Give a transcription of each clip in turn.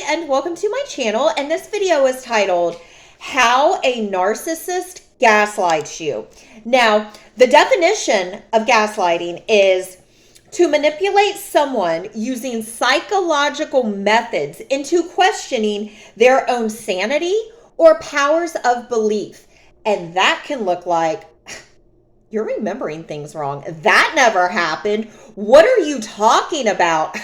and welcome to my channel. And this video is titled, How a Narcissist Gaslights You. Now, the definition of gaslighting is to manipulate someone using psychological methods into questioning their own sanity or powers of belief. And that can look like, you're remembering things wrong. That never happened. What are you talking about?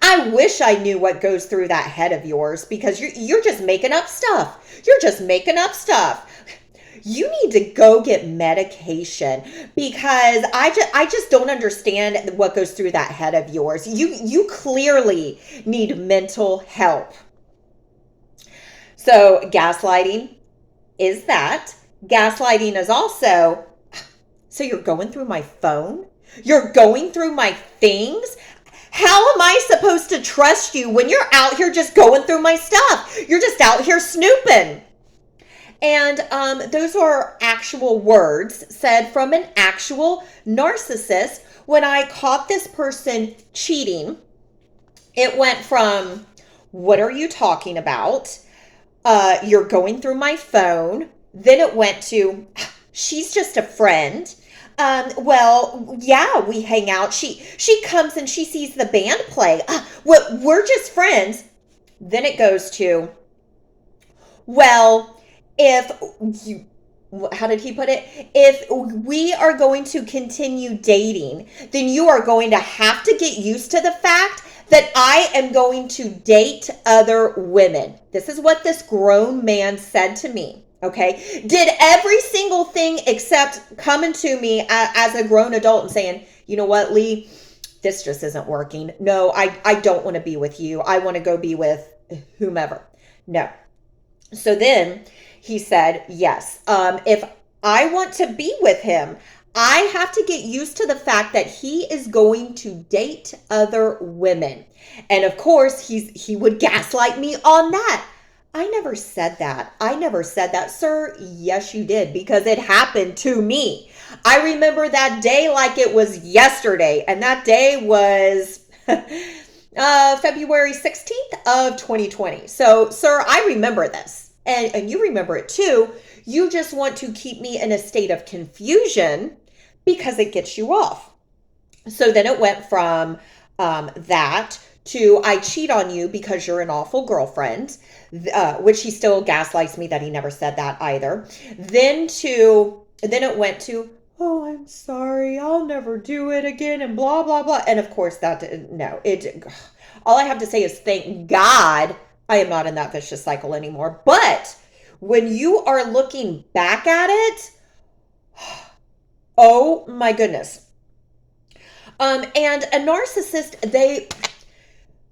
I wish I knew what goes through that head of yours, because you're just making up stuff. You're just making up stuff. You need to go get medication, because I just don't understand what goes through that head of yours. You clearly need mental help. So gaslighting is that. Gaslighting is also, so you're going through my phone? You're going through my things? How am I supposed to trust you when you're out here just going through my stuff? You're just out here snooping. And those are actual words said from an actual narcissist. When I caught this person cheating, it went from, what are you talking about? You're going through my phone. Then it went to, she's just a friend. Well, yeah, we hang out. She comes and she sees the band play. Well, we're just friends. Then it goes to, well, if you, how did he put it? If we are going to continue dating, then you are going to have to get used to the fact that I am going to date other women. This is what this grown man said to me. Okay, did every single thing except coming to me as a grown adult and saying, you know what, Lee, this just isn't working. No, I don't want to be with you. I want to go be with whomever. No. So then he said, yes, if I want to be with him, I have to get used to the fact that he is going to date other women. And of course, he would gaslight me on that. I never said that. I never said that, sir. Yes, you did, because it happened to me. I remember that day like it was yesterday, and that day was February 16th of 2020. So, sir, I remember this, and you remember it too. You just want to keep me in a state of confusion because it gets you off. So then it went from that to, I cheat on you because you're an awful girlfriend, which he still gaslights me that he never said that either. Then it went to, oh, I'm sorry, I'll never do it again, and blah, blah, blah. And of course all I have to say is thank God I am not in that vicious cycle anymore. But when you are looking back at it, oh my goodness. And a narcissist,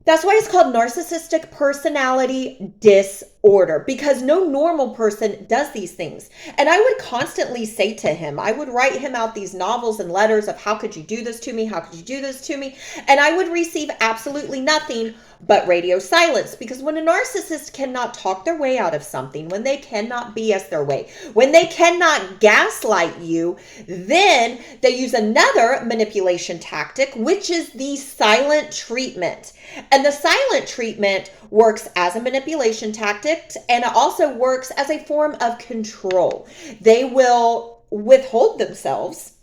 that's why it's called narcissistic personality disorder, because no normal person does these things. And I would constantly say to him, I would write him out these novels and letters of, how could you do this to me? How could you do this to me? And I would receive absolutely nothing but radio silence, because when a narcissist cannot talk their way out of something, when they cannot BS their way, when they cannot gaslight you, then they use another manipulation tactic, which is the silent treatment. And the silent treatment works as a manipulation tactic, and it also works as a form of control. They will withhold themselves,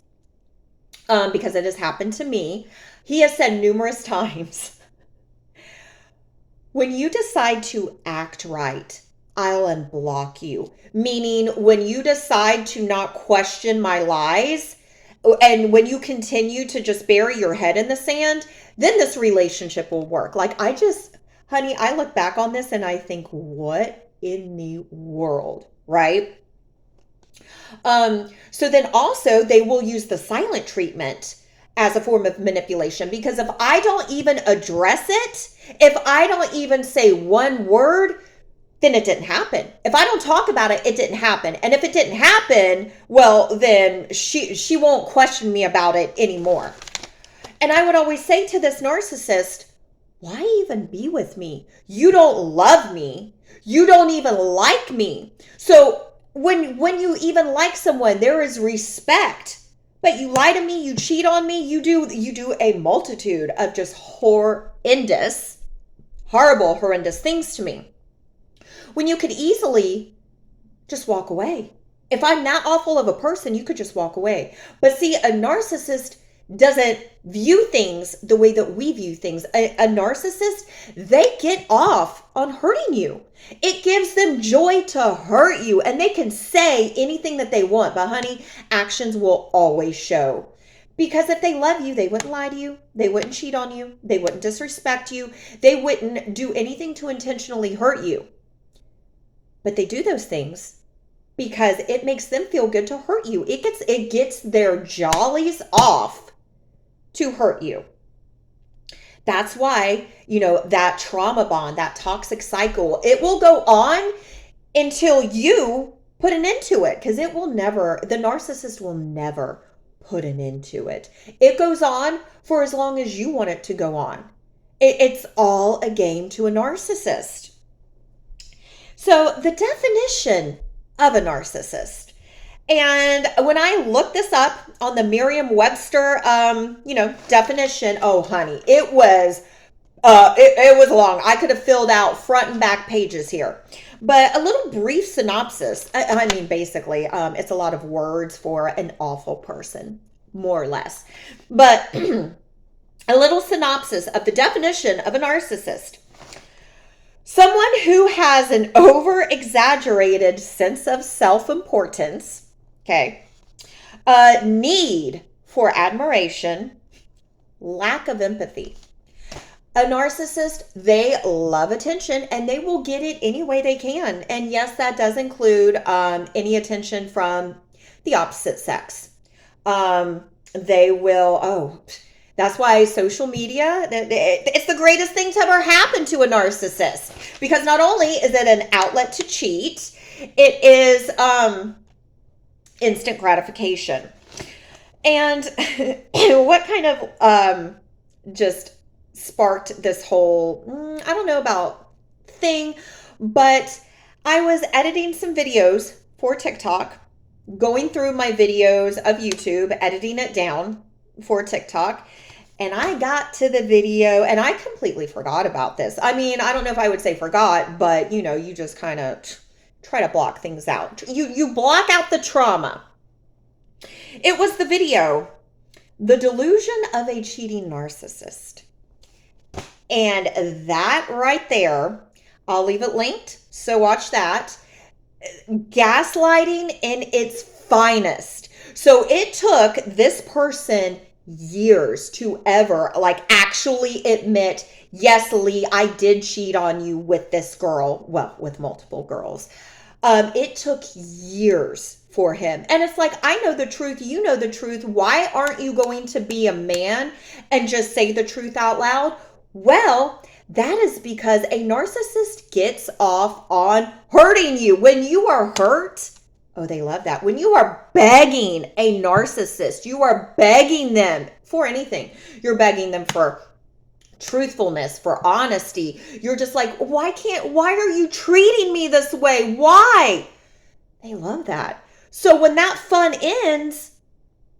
because it has happened to me. He has said numerous times, when you decide to act right, I'll unblock you. Meaning, when you decide to not question my lies, and when you continue to just bury your head in the sand, then this relationship will work. Like, honey, I look back on this and I think, what in the world, right? So then also they will use the silent treatment as a form of manipulation, because if I don't even address it, if I don't even say one word, then it didn't happen. If I don't talk about it, it didn't happen. And if it didn't happen, well, then she won't question me about it anymore. And I would always say to this narcissist, why even be with me? You don't love me. You don't even like me. So when you even like someone, there is respect. But you lie to me, you cheat on me, you do a multitude of just horrendous horrible, horrendous things to me. When you could easily just walk away. If I'm that awful of a person, you could just walk away. But see, a narcissist doesn't view things the way that we view things. A narcissist, they get off on hurting you. It gives them joy to hurt you, and they can say anything that they want, but honey, actions will always show. Because if they love you, they wouldn't lie to you. They wouldn't cheat on you. They wouldn't disrespect you. They wouldn't do anything to intentionally hurt you. But they do those things because it makes them feel good to hurt you. It gets their jollies off to hurt you. That's why, that trauma bond, that toxic cycle, it will go on until you put an end to it, because the narcissist will never put an end to it. It goes on for as long as you want it to go on. It's all a game to a narcissist. So the definition of a narcissist. And when I looked this up on the Merriam-Webster, definition, oh, honey, it was long. I could have filled out front and back pages here. But a little brief synopsis. Basically, it's a lot of words for an awful person, more or less. But a little synopsis of the definition of a narcissist. Someone who has an over-exaggerated sense of self-importance, a need for admiration, lack of empathy. A narcissist, they love attention and they will get it any way they can. And yes, that does include any attention from the opposite sex. They will, that's why social media, it's the greatest thing to ever happen to a narcissist. Because not only is it an outlet to cheat, it is instant gratification. And what kind of just sparked this whole, I don't know about thing, but I was editing some videos for TikTok, going through my videos of YouTube, editing it down for TikTok. And I got to the video and I completely forgot about this. I don't know if I would say forgot, but you just kind of try to block things out. You block out the trauma. It was the video, The Delusion of a Cheating Narcissist. And that right there, I'll leave it linked. So watch that. Gaslighting in its finest. So it took this person years to ever actually admit, yes, Lee, I did cheat on you with this girl. Well, with multiple girls. It took years for him. And it's like, I know the truth. You know the truth. Why aren't you going to be a man and just say the truth out loud? Well, that is because a narcissist gets off on hurting you. When you are hurt, oh, they love that. When you are begging a narcissist, you are begging them for anything. You're begging them for truthfulness, for honesty. You're just like, why are you treating me this way? Why? They love that. So when that fun ends,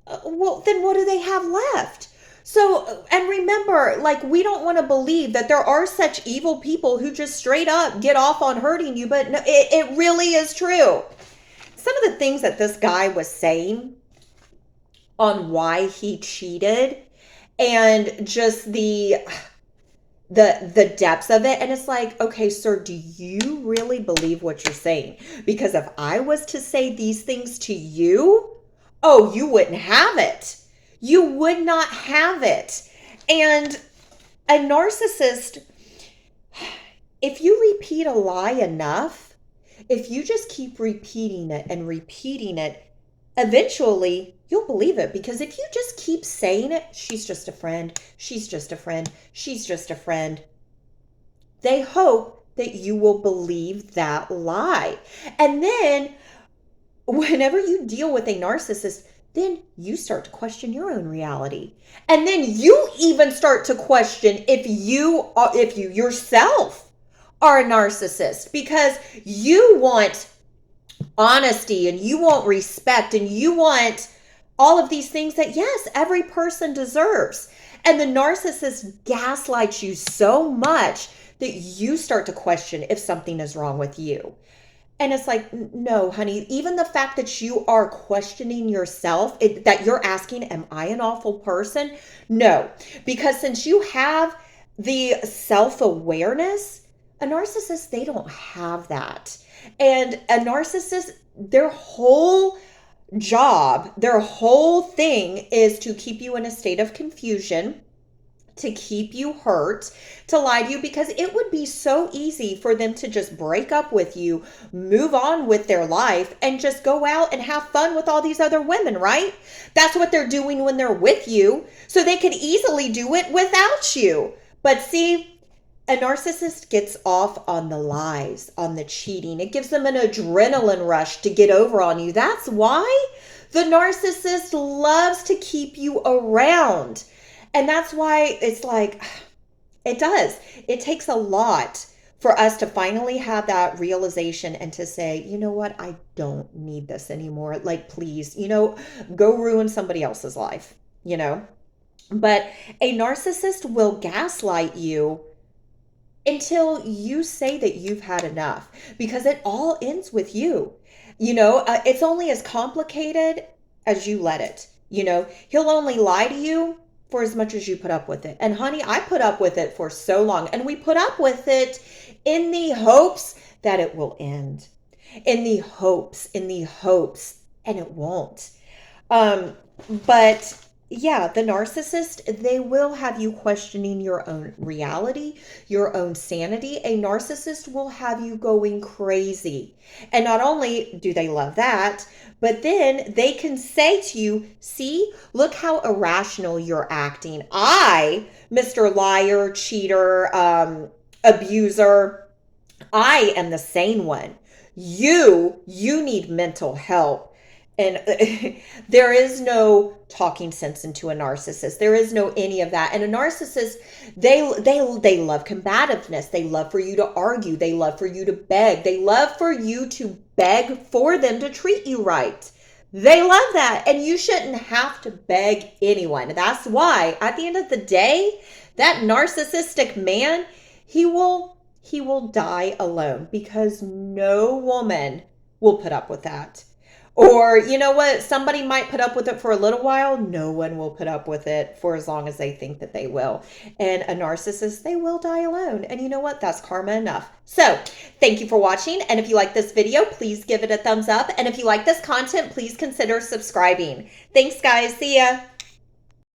then what do they have left? So, and remember, we don't want to believe that there are such evil people who just straight up get off on hurting you, but no, it really is true. Some of the things that this guy was saying on why he cheated and just the depths of it. And it's like, okay, sir, do you really believe what you're saying? Because if I was to say these things to you, oh, you wouldn't have it. You would not have it. And a narcissist, if you repeat a lie enough, if you just keep repeating it and repeating it, eventually you'll believe it. Because if you just keep saying it, she's just a friend, she's just a friend, she's just a friend, they hope that you will believe that lie. And then whenever you deal with a narcissist, then you start to question your own reality. And then you even start to question if you yourself are a narcissist, because you want honesty and you want respect and you want all of these things that, yes, every person deserves. And the narcissist gaslights you so much that you start to question if something is wrong with you. And it's like, no, honey, even the fact that you are questioning yourself, that you're asking, am I an awful person? No, because since you have the self-awareness, a narcissist, they don't have that. And a narcissist, their whole job, their whole thing is to keep you in a state of confusion, to keep you hurt, to lie to you, because it would be so easy for them to just break up with you, move on with their life, and just go out and have fun with all these other women, right? That's what they're doing when they're with you. So they could easily do it without you. But see, a narcissist gets off on the lies, on the cheating. It gives them an adrenaline rush to get over on you. That's why the narcissist loves to keep you around. And that's why it's like, it does. It takes a lot for us to finally have that realization and to say, you know what, I don't need this anymore. Like, please, go ruin somebody else's life, But a narcissist will gaslight you until you say that you've had enough, because it all ends with you. It's only as complicated as you let it. He'll only lie to you for as much as you put up with it. And honey, I put up with it for so long, and we put up with it in the hopes that it will end, in the hopes, and it won't. But yeah, the narcissist, they will have you questioning your own reality, your own sanity. A narcissist will have you going crazy. And not only do they love that, but then they can say to you, see, look how irrational you're acting. I, Mr. Liar, cheater, abuser, I am the sane one. You need mental help. And there is no talking sense into a narcissist. There is no any of that. And a narcissist, they love combativeness. They love for you to argue. They love for you to beg. They love for you to beg for them to treat you right. They love that. And you shouldn't have to beg anyone. That's why at the end of the day, that narcissistic man, he will die alone, because no woman will put up with that. Or, you know what? Somebody might put up with it for a little while. No one will put up with it for as long as they think that they will. And a narcissist, they will die alone. And you know what? That's karma enough. So thank you for watching. And if you like this video, please give it a thumbs up. And if you like this content, please consider subscribing. Thanks, guys. See ya.